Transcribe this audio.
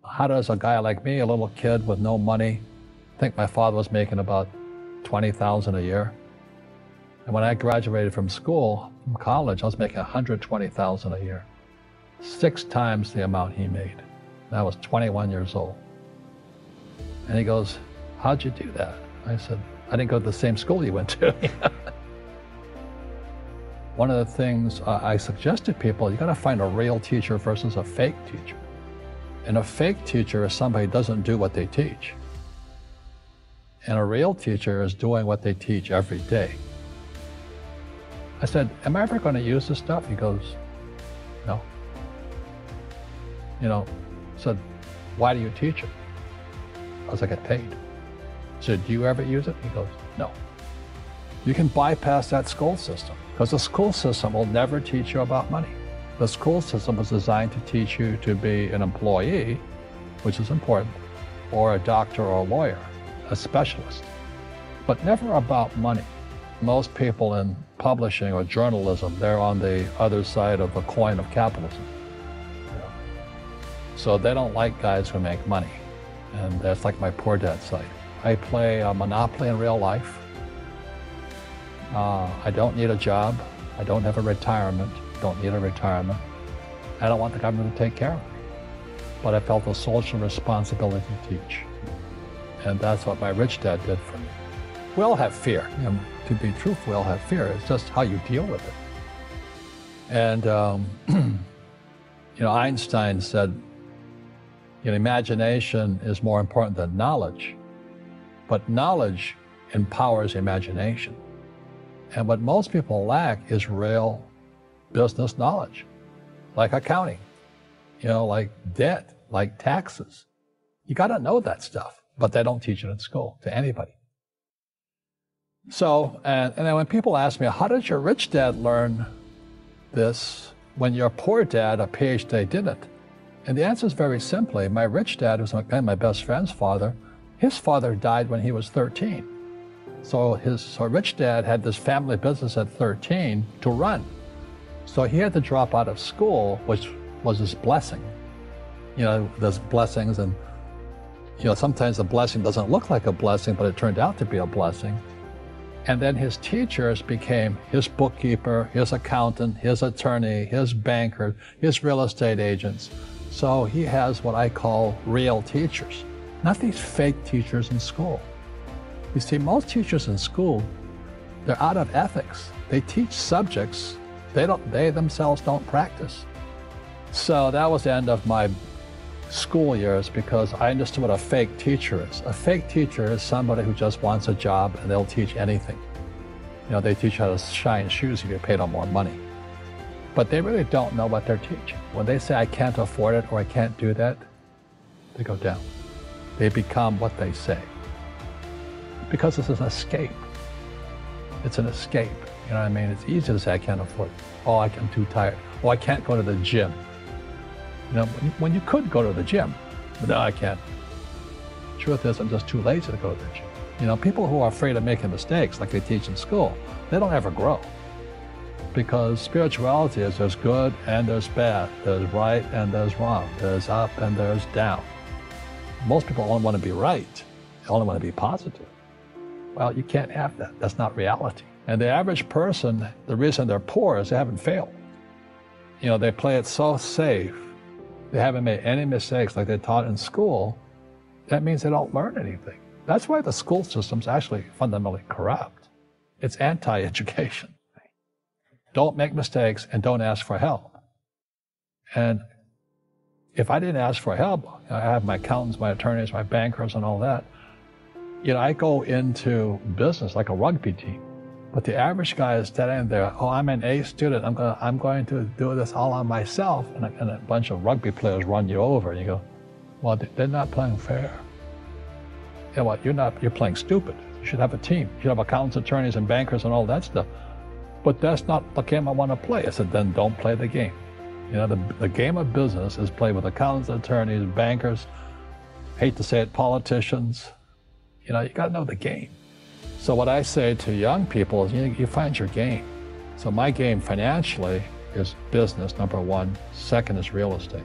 how does a guy like me, a little kid with no money, think my father was making about $20,000 a year? And when I graduated from college, I was making $120,000 a year, 6 times the amount he made. And I was 21 years old. And he goes, how'd you do that? I said, I didn't go to the same school you went to. One of the things I suggest to people, you gotta find a real teacher versus a fake teacher. And a fake teacher is somebody who doesn't do what they teach. And a real teacher is doing what they teach every day. I said, am I ever gonna use this stuff? He goes, no. I said, why do you teach it? Because I get paid. I said, do you ever use it? He goes, no. You can bypass that school system, because the school system will never teach you about money. The school system was designed to teach you to be an employee, which is important, or a doctor or a lawyer, a specialist, but never about money. Most people in publishing or journalism, they're on the other side of the coin of capitalism. So they don't like guys who make money. And that's like my poor dad's side. I play Monopoly in real life. I don't need a job. I don't have a retirement. Don't need a retirement. I don't want the government to take care of me. But I felt a social responsibility to teach. And that's what my rich dad did for me. We all have fear. To be truthful, we all have fear. It's just how you deal with it. And Einstein said, imagination is more important than knowledge, but knowledge empowers imagination. And what most people lack is real business knowledge, like accounting, like debt, like taxes. You got to know that stuff, but they don't teach it in school to anybody. So, and then when people ask me, how did your rich dad learn this when your poor dad, a PhD, didn't? And the answer is very simply, my rich dad, who's my best friend's father, his father died when he was 13. So rich dad had this family business at 13 to run. So he had to drop out of school, which was his blessing. There's blessings, and sometimes the blessing doesn't look like a blessing, but it turned out to be a blessing. And then his teachers became his bookkeeper, his accountant, his attorney, his banker, his real estate agents. So he has what I call real teachers, not these fake teachers in school. You see, most teachers in school, they're out of ethics. They teach subjects they themselves don't practice. So that was the end of my school years, because I understood what a fake teacher is. A fake teacher is somebody who just wants a job and they'll teach anything. They teach how to shine shoes if you pay them more money. But they really don't know what they're teaching. When they say, I can't afford it or I can't do that, they go down. They become what they say. Because it's an escape. It's an escape. You know what I mean? It's easy to say, I can't afford it. Oh, I'm too tired. Oh, I can't go to the gym. When you could go to the gym, but no, I can't. Truth is, I'm just too lazy to go to the gym. People who are afraid of making mistakes, like they teach in school, they don't ever grow. Because spirituality is there's good and there's bad, there's right and there's wrong, there's up and there's down. Most people only want to be right, they only want to be positive. Well, you can't have that. That's not reality. And the average person, the reason they're poor is they haven't failed. They play it so safe. They haven't made any mistakes like they taught in school. That means they don't learn anything. That's why the school system's actually fundamentally corrupt. It's anti-education. Don't make mistakes and don't ask for help. And if I didn't ask for help, I have my accountants, my attorneys, my bankers, and all that. I go into business like a rugby team. But the average guy is standing there, oh, I'm an A student, I'm going to do this all on myself, and a bunch of rugby players run you over, and you go, well, they're not playing fair. You're playing stupid. You should have a team. You should have accountants, attorneys, and bankers, and all that stuff. But that's not the game I want to play. I said, then don't play the game. The game of business is played with accountants, attorneys, bankers, hate to say it, politicians. You got to know the game. So what I say to young people is, you find your game. So my game financially is business, number one. Second is real estate.